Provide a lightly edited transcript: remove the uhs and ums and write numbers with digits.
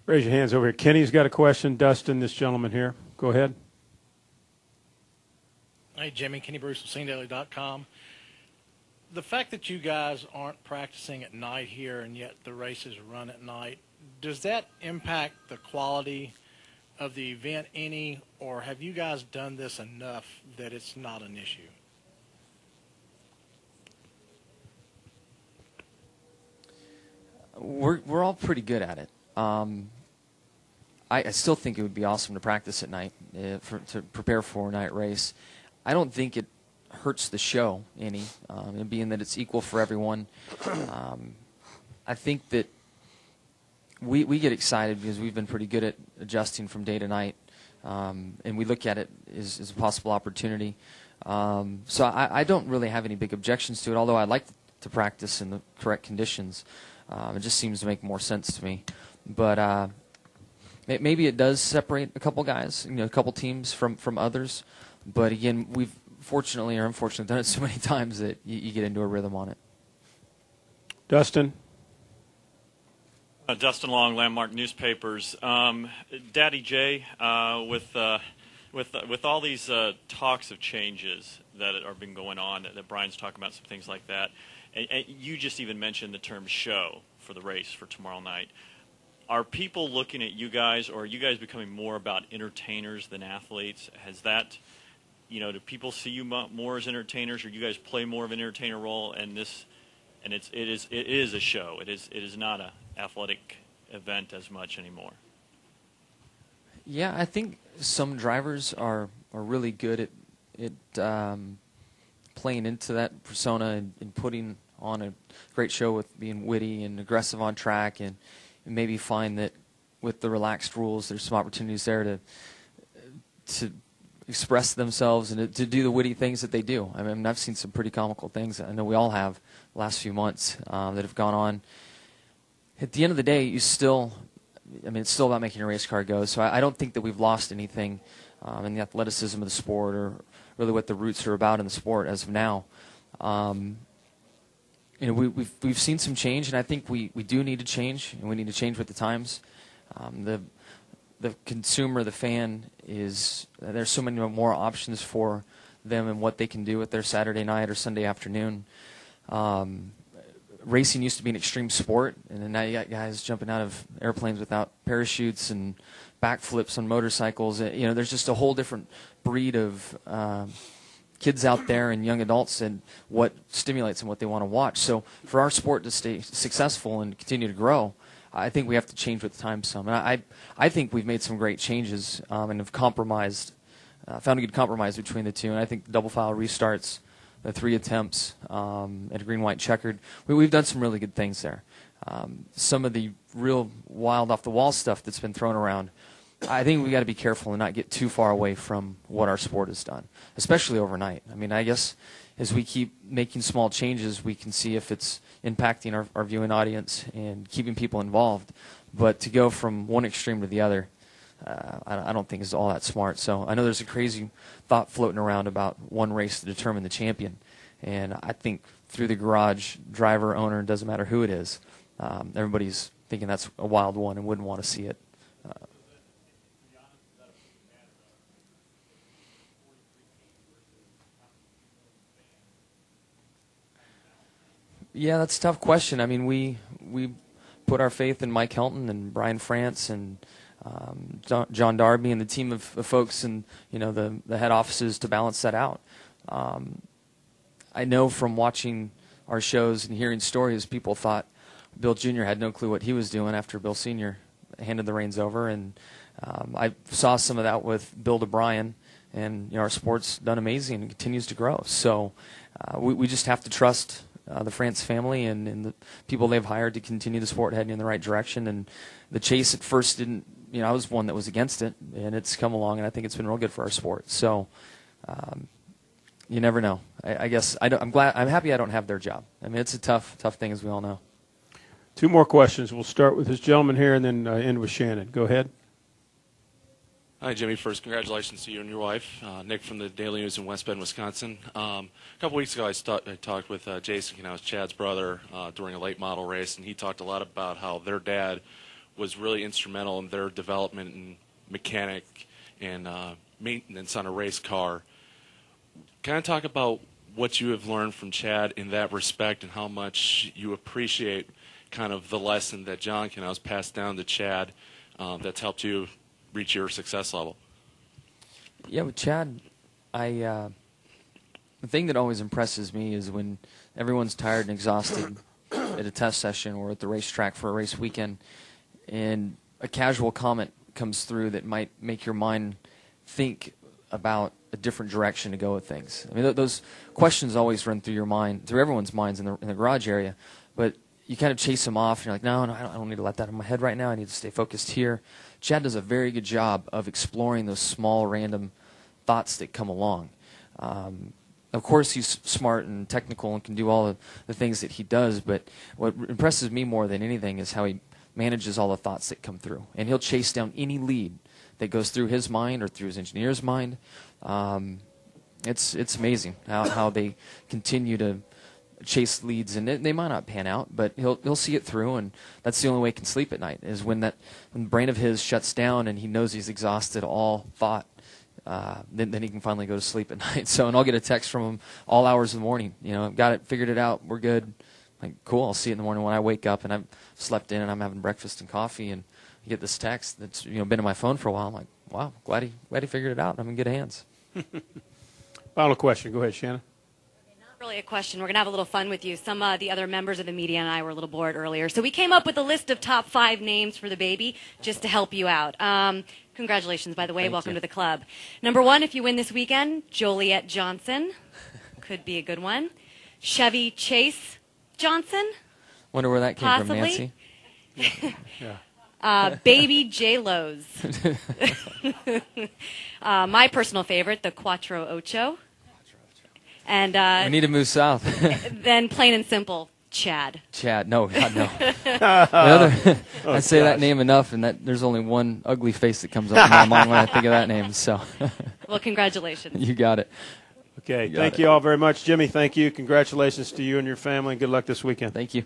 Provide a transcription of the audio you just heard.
Raise your hands over here. Kenny's got a question. Dustin, this gentleman here. Go ahead. Hey, Jimmy. Kenny Bruce with SceneDaily.com. The fact that you guys aren't practicing at night here and yet the races run at night, does that impact the quality of the event any, or have you guys done this enough that it's not an issue? We're all pretty good at it. I still think it would be awesome to practice at night to prepare for a night race. I don't think it hurts the show any, and being that it's equal for everyone. I think that we get excited because we've been pretty good at adjusting from day to night, and we look at it as a possible opportunity. So I don't really have any big objections to it, although I'd like to practice in the correct conditions. It just seems to make more sense to me. But maybe it does separate a couple guys, a couple teams from others. But again, we've fortunately or unfortunately done it so many times that you get into a rhythm on it. Dustin? Dustin Long, Landmark Newspapers. Daddy J, with all these talks of changes that are been going on, that Brian's talking about some things like that, and you just even mentioned the term show for the race for tomorrow night. Are people looking at you guys, or are you guys becoming more about entertainers than athletes? Has that, do people see you more as entertainers, or you guys play more of an entertainer role? And it is a show. It is not a athletic event as much anymore. Yeah, I think some drivers are really good at playing into that persona and putting on a great show with being witty and aggressive on track, and maybe find that with the relaxed rules, there's some opportunities there to express themselves and to do the witty things that they do. I mean, I've seen some pretty comical things. I know we all have the last few months that have gone on. At the end of the day, it's still about making a race car go. So I don't think that we've lost anything in the athleticism of the sport, or really what the roots are about in the sport as of now. We've seen some change, and I think we do need to change, and we need to change with the times. The consumer, the fan, there's so many more options for them and what they can do with their Saturday night or Sunday afternoon. Racing used to be an extreme sport, and then now you got guys jumping out of airplanes without parachutes and backflips on motorcycles. There's just a whole different breed of kids out there and young adults, and what stimulates them, what they want to watch. So for our sport to stay successful and continue to grow, I think we have to change with the times some. And I think we've made some great changes and have found a good compromise between the two. And I think the double file restarts, the 3 attempts at a green-white checkered, we've done some really good things there. Some of the real wild off-the-wall stuff that's been thrown around, I think we got to be careful and not get too far away from what our sport has done, especially overnight. I mean, I guess as we keep making small changes, we can see if it's impacting our viewing audience and keeping people involved. But to go from one extreme to the other, I don't think is all that smart. So I know there's a crazy thought floating around about one race to determine the champion. And I think through the garage, driver, owner, it doesn't matter who it is, everybody's thinking that's a wild one and wouldn't want to see it. Yeah, that's a tough question. I mean, we put our faith in Mike Helton and Brian France and John Darby and the team of folks and the head offices to balance that out. I know from watching our shows and hearing stories, people thought Bill Jr. had no clue what he was doing after Bill Sr. handed the reins over, and I saw some of that with Bill DeBryan, and our sport's done amazing and continues to grow. So we just have to trust the France family and the people they've hired to continue the sport heading in the right direction. And the chase at first didn't, I was one that was against it, and it's come along, and I think it's been real good for our sport. So you never know. I guess I'm happy I don't have their job. I mean, it's a tough thing, as we all know. 2 more questions. We'll start with this gentleman here and then end with Shannon. Go ahead. Hi, Jimmy. First, congratulations to you and your wife. Nick from the Daily News in West Bend, Wisconsin. A couple weeks ago, I talked with Jason Knauss, Chad's brother, during a late model race, and he talked a lot about how their dad was really instrumental in their development and mechanic and maintenance on a race car. Kind of talk about what you have learned from Chad in that respect and how much you appreciate kind of the lesson that John can has passed down to Chad that's helped you reach your success level. Yeah, with Chad, the thing that always impresses me is when everyone's tired and exhausted at a test session or at the racetrack for a race weekend, and a casual comment comes through that might make your mind think about a different direction to go with things. I mean, those questions always run through your mind, through everyone's minds in the garage area, but you kind of chase them off, and you're like, no, I don't need to let that in my head right now. I need to stay focused here. Chad does a very good job of exploring those small, random thoughts that come along. Of course, he's smart and technical and can do all the things that he does, but what impresses me more than anything is how he manages all the thoughts that come through. And he'll chase down any lead that goes through his mind or through his engineer's mind. It's amazing how they continue to chase leads, and they might not pan out, but he'll see it through, and that's the only way he can sleep at night, is when the brain of his shuts down and he knows he's exhausted all thought. Then he can finally go to sleep at night. So, and I'll get a text from him all hours of the morning. You know, got it, figured it out, we're good. Like, cool, I'll see you in the morning when I wake up and I've slept in and I'm having breakfast and coffee, and I get this text that's been on my phone for a while. I'm like, wow, glad he figured it out. I'm in good hands. Final question. Go ahead, Shannon. Not really a question. We're going to have a little fun with you. Some of the other members of the media and I were a little bored earlier. So we came up with a list of top 5 names for the baby just to help you out. Congratulations, by the way. Welcome to the club. Number 1, if you win this weekend, Joliet Johnson. Could be a good one. Chevy Chase Johnson. Wonder where that came Possibly. from, Nancy. Yeah. Baby J-Lo's. My personal favorite, the Quattro Ocho. And We need to move south. then plain and simple, Chad. Chad, no, God, no. I say that name enough, and there's only one ugly face that comes up in my mind when I think of that name. So, Well, congratulations. you got it. Okay, thank you all very much. Jimmie, thank you. Congratulations to you and your family, and good luck this weekend. Thank you.